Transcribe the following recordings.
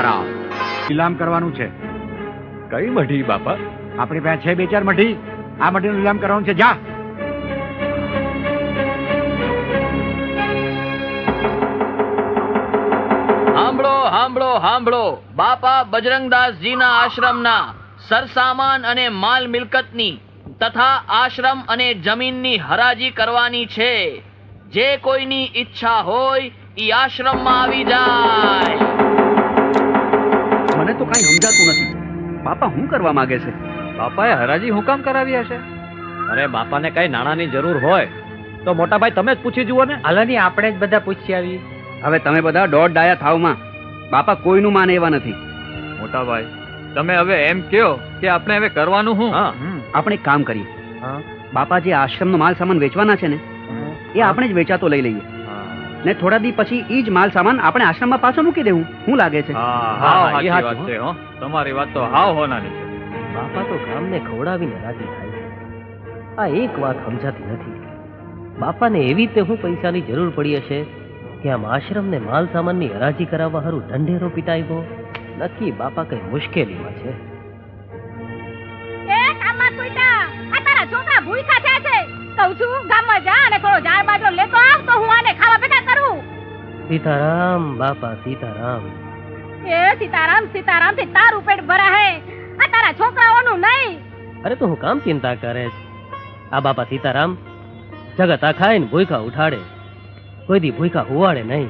સીતારામ. લીલામ કરવાનું છે. કઈ મઢી બાપા? આપણી પાસે છે 2-4 મઢી. આ મઢીનું લીલામ કરવાનું છે. જા. સાંભળો સાંભળો સાંભળો. બાપા બજરંગદાસજીના આશ્રમના સરસામાન અને માલ મિલકતની તથા આશ્રમ અને જમીનની હરાજી કરવાની છે. જે કોઈની ઈચ્છા હોય ઈ આશ્રમમાં આવી જાય. મને તો કઈ સમજાતું નથી. બાપા શું કરવા માંગે છે? બાપાએ હરાજી હું કામ કરાવી હશે? અરે બાપાને કઈ નાણાંની જરૂર હોય તો મોટા ભાઈ તમે જ પૂછી જુઓ ને. હાલાની આપણે જ બધા પૂછી આવી. હવે તમે બધા દોઢ ડાયા થાવમાં. બાપા કોઈનું માને એવા નથી. મોટા ભાઈ તમે હવે એમ કહો કે આપણે હવે કરવાનું શું? આપણે એક કામ કરીએ. બાપા જે આશ્રમનો માલ સામાન વેચવાના છે ને એ આપણે જ વેચાતો લઈ લઈએ ને થોડા દી પછી ઈ જ માલ સામાન આપણે આશ્રમમાં પાછો મૂકી દેવું. શું લાગે છે? તમારી વાત તો હાવ હોનાની છે. બાપા તો ગામને ખવડાવીને રાજી થાય છે. આ એક વાત સમજાતી નથી. બાપાને એવી રીતે હું પૈસાની જરૂર પડી હશે કે આમ આશ્રમને માલ સામાનની હરાજી કરાવવા હારું ઢંઢેરો પીટાવ્યો. નક્કી બાપા કઈ મુશ્કેલીમાં છે. એ કામમાં કુઈટા, આ તારા છોકરા ભૂખ્યા થયા છે. કહું છું ગામમાં જા અને થોડો ઝાડ બાજરો લેતો આવ તો હું આને ખાવા ભેગા કરું. સીતારામ બાપા સીતારામ. એ સીતારામ સીતારામ થી તારું પેટ ભરા હે, આ તારા છોકરાઓનું નહીં. અરે તો હું કામ ચિંતા કરે છે? આ બાપા સીતારામ જગત આ ખાઈને ભૂખા ઉઠાડે, કોઈ દી ભૂખા હુવાડે નહીં.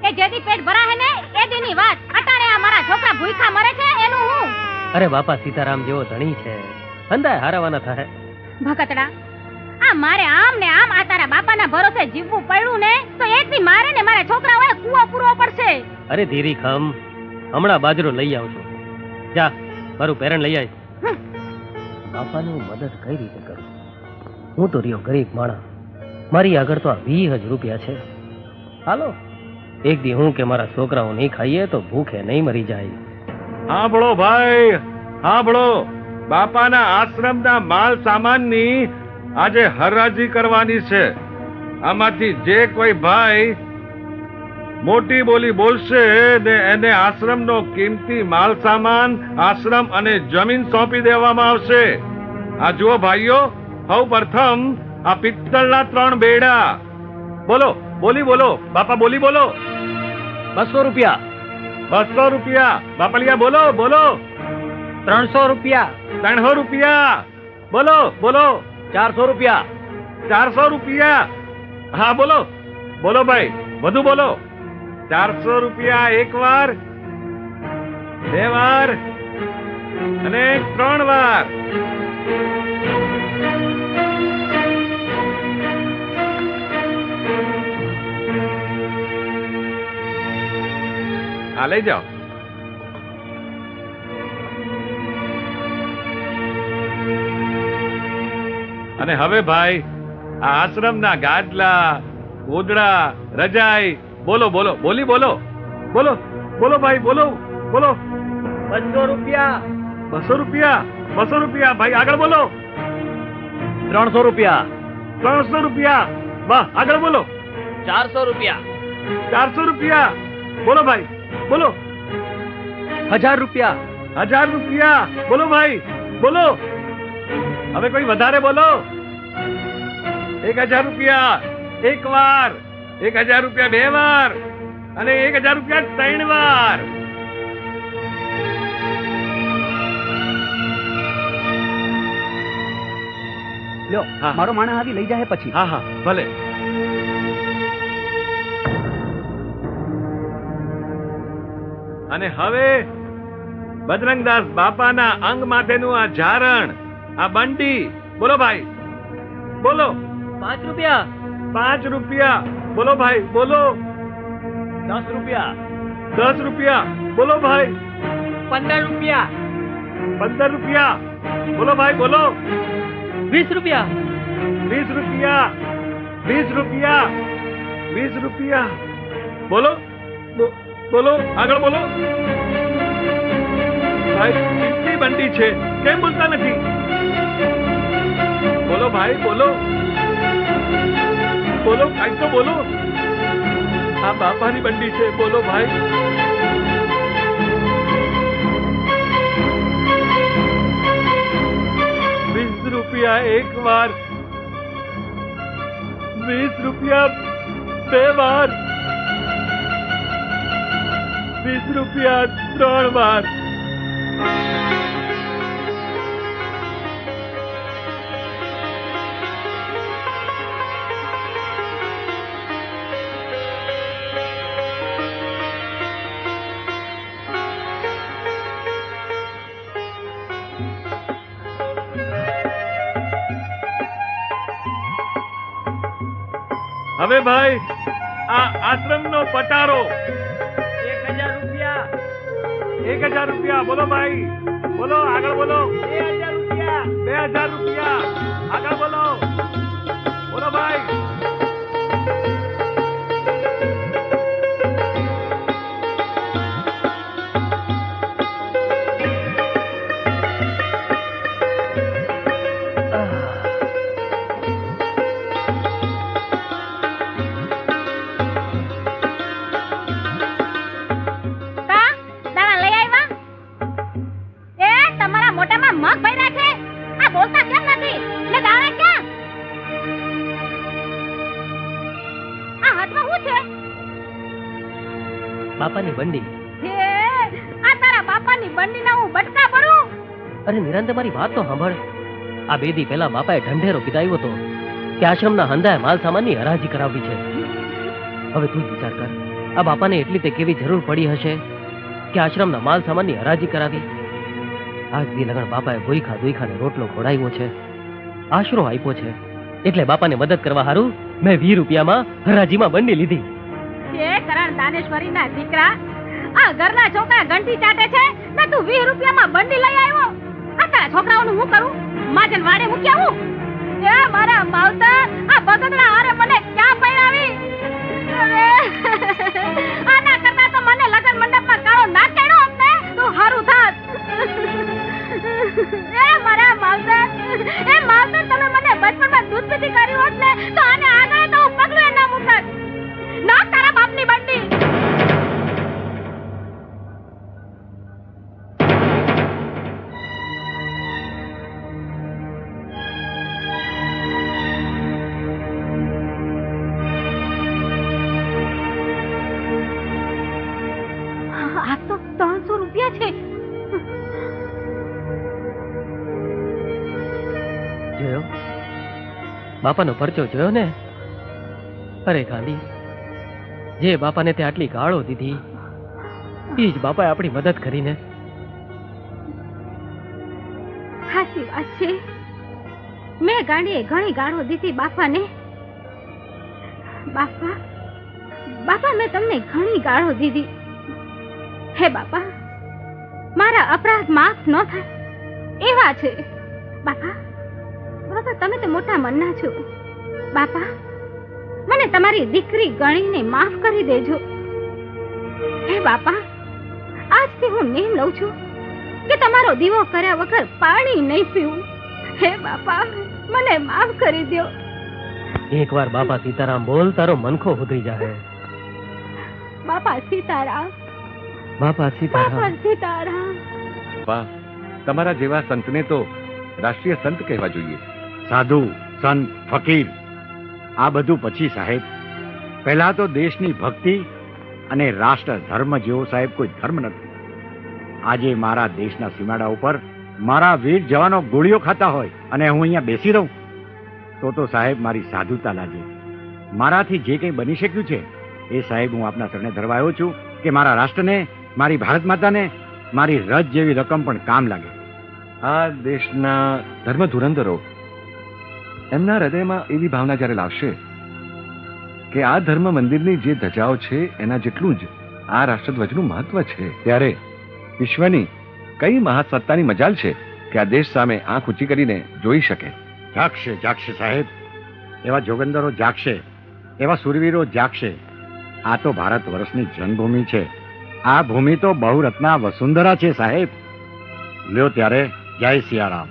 એ જેથી પેટ ભરા હે ને એ દીની વાત. અટાણે આ મારા છોકરા ભૂખા મરે છે એનું હું. અરે બાપા સીતારામ જેવો ધણી છે, હંધાય હારવાના થાય. ભગતડા, આ મારે આમ ને આમ આ તારા બાપાના ભરોસે જીવવું પડ્યું ને તો એક દી મારે ને મારા છોકરાઓએ કૂવો પૂરવો પડશે. અરે ધીરી ખમ, હમણાં બાજરો લઈ આવજો. જા મારું પેરણ લઈ આવીશ. બાપાની હું મદદ કઈ રીતે કરું? હું તો રહ્યો ગરીબ માણસ, મારી આગળ તો આ 20,000 રૂપિયા છે. હાલો એક દી હું કે મારા છોકરાઓ નહીં ખાઈએ તો ભૂખે નહીં મરી જાય. સાંભળો ભાઈ, સાંભળો. બાપાના આશ્રમના માલ સામાનની આજે હરાજી કરવાની છે. આમાંથી જે કોઈ ભાઈ મોટી બોલી બોલશે ને એને આશ્રમનો કિંમતી માલ સામાન, આશ્રમ અને જમીન સોંપી દેવામાં આવશે. આ જુઓ ભાઈઓ, સૌ પ્રથમ આ પિત્તળના 3 બેડા. બોલો, બોલી બોલો બાપા, બોલી બોલો. 200 રૂપિયા. 200 રૂપિયા. બાપલિયા બોલો બોલો. 300 રૂપિયા. 300 રૂપિયા. બોલો બોલો. 400 રૂપિયા. 400 રૂપિયા. હા બોલો બોલો ભાઈ, વધુ બોલો. 400 રૂપિયા એક વાર, 2 વાર અને 3 વાર. આ લઈ જાઓ. અને હવે ભાઈ આ આશ્રમના ગાદલા, ગોદડા, રજાઈ બોલો બોલો, બોલી બોલો. બોલો બોલો ભાઈ, બોલો બોલો. 200 રૂપિયા. 200 રૂપિયા. 200 રૂપિયા ભાઈ, આગળ બોલો. 300 રૂપિયા. 300 રૂપિયા. વાહ, આગળ બોલો. 400 રૂપિયા. 400 રૂપિયા. બોલો ભાઈ, બોલો. 1000 રૂપિયા. 1000 રૂપિયા. બોલો ભાઈ, બોલો. હવે કોઈ વધારે બોલો. 1000 રૂપિયા એક વાર, 1000 રૂપિયા 2 વાર અને 1000 રૂપિયા 3 વાર. લ્યો, મારો માણસ આવી લઈ જાય પછી. હા હા ભલે. અને હવે બજરંગદાસ બાપાના અંગ માથેનું આ ઝારણ, આ બંડી. બોલો ભાઈ, બોલો. 5 રૂપિયા. 5 રૂપિયા. બોલો ભાઈ, બોલો. 10 રૂપિયા. 10 રૂપિયા. બોલો ભાઈ. 15 રૂપિયા. 15 રૂપિયા. બોલો ભાઈ, બોલો. 20 રૂપિયા. 20 રૂપિયા. 20 રૂપિયા. 20 રૂપિયા. બોલો બોલો, આગળ બોલો. ભાઈ કેટલી બંડી છે, કેમ બોલતા નથી? બોલો ભાઈ, બોલો બોલો, કાંઈક તો બોલો. આ બાપાની બંડી છે, બોલો ભાઈ. રૂપિયા એક વાર, 20 રૂપિયા 2 વાર, 20 રૂપિયા 3 વાર. હવે ભાઈ આ આશ્રમનો પટારો 1000 રૂપિયા. 1000 રૂપિયા. બોલો ભાઈ, બોલો, આગળ બોલો. 2000 રૂપિયા. 2000 રૂપિયા. આગળ બોલો, બોલો ભાઈ. કા દાણા લઈ આવ્યા? એ તમારા મોઢામાં મગ ભર્યા છે. આ બોલતા કેમ નથી? ને દાણા ક્યાં? આ હાથમાં શું છે? બાપાની બંડી. હે, આ તારા બાપાની બંડીના હું બટકા ભરું? અરે નિરાંતે મારી વાત તો સાંભળ. આ 2 દી પહેલા બાપાએ ઢંઢેરો પીધાવ્યો હતો કે આશ્રમના હંધાએ માલ સામાનની હરાજી કરાવવી છે. હવે તું જ વિચાર કર, આ બાપાને એટલી તે કેવી જરૂર પડી હશે કે આશ્રમના માલ સામાનની હરાજી કરાવી. આજ દી લગણ બાપાએ ભૂખા દુઈખાને રોટલો ખોડાવ્યો છે, આશરો આપ્યો છે, એટલે બાપાને મદદ કરવા હારું મેં 20 રૂપિયામાં હરાજીમાં બંડી લીધી. હે કરણ દાનેશ્વરીના દીકરા, આ ઘરના છોકરા ઘંટી ચાટે છે ને તું 20 રૂપિયામાં બંડી લઈ આવ્યો. આ તારા છોકરાઓનું હું કરું? માજન વાડે મૂક્યા હું? એ મારા માવતર, આ બગડલા હારે મને ક્યાં પહેરાવી? અરે, આના કરતા તો મને લગન મંડપમાં કાળો ના કેડો હોત ને તો હારું થાત. એ મારા માવતર, એ માવતર, તમે મને બચપણમાં દૂધ પીતી કરી હોત ને તો આને આગળ તો હું પગલું ના મૂકત. ના તારા બાપની બંડી. આ તો 300 રૂપિયા છે. જોયો બાપાનો પરચો જોયો ને? અરે ગાંધી, જે બાપાને તે આટલી ગાળો દીધી એ જ બાપાએ આપણી મદદ કરીને. સાચી વાત છે. મેં ગાંડીએ ઘણી ગાળો દીધી બાપાને. બાપા, બાપા, મેં તમને ઘણી ગાળો દીધી. હે બાપા, મારા અપરાધ માફ ન થાય એવા છે. બાપા, બાપા, તમે તો મોટા મનના છો. બાપા, મને તમારી દીકરી ગણીને માફ કરી દેજો. હે બાપા, આજથી હું નેમ લઉં છું કે તમારો દીવો કર્યા વગર પાણી નહીં પીવું. હે બાપા, મને માફ કરી દો. એકવાર બાપા સીતારામ બોલ, તારો મનખો ઉતરી જાય. બાપા સીતારામ, બાપા બાપા સીતારામ. સીતારામ. વાહ, તમારા જેવા સંતને તો રાષ્ટ્રીય સંત કહેવા જોઈએ. સાધુ, સંત, ફકીર, આ બધું પછી સાહેબ. પહેલા તો દેશની ભક્તિ અને રાષ્ટ્ર ધર્મ જેવો સાહેબ કોઈ ધર્મ નથી. આજે મારા દેશના સીમાડા ઉપર મારા વીર જવાનો ગોળીઓ ખાતા હોય અને હું અહીંયા બેસી રહું તો સાહેબ મારી સાધુતા લાગે. મારાથી જે કંઈ બની શક્યું છે એ સાહેબ હું આપના ચરણે ધરવા આવ્યો છું કે મારા રાષ્ટ્રને, મારી ભારત માતાને મારી રજ જેવી રકમ પણ કામ લાગે. આ દેશના ધર્મ ધુરંધરો એમના હૃદયમાં એવી ભાવના જ્યારે લાવશે કે આ ધર્મ મંદિરની જે ધજાઓ છે એના જેટલું જ આ રાષ્ટ્રધ્વજનું મહત્વ છે, ત્યારે વિશ્વની કઈ મહાસત્તાની મજાલ છે કે આ દેશ સામે આંખ ઊંચી કરીને જોઈ શકે. જાગશે, જાગશે સાહેબ. એવા જોગંદરો જાગશે, એવા સુરવીરો જાગશે. આ તો ભારત વર્ષની જન્મભૂમિ છે. આ ભૂમિ તો બહુરત્ના વસુંધરા છે સાહેબ. લ્યો ત્યારે, જય સિયારામ.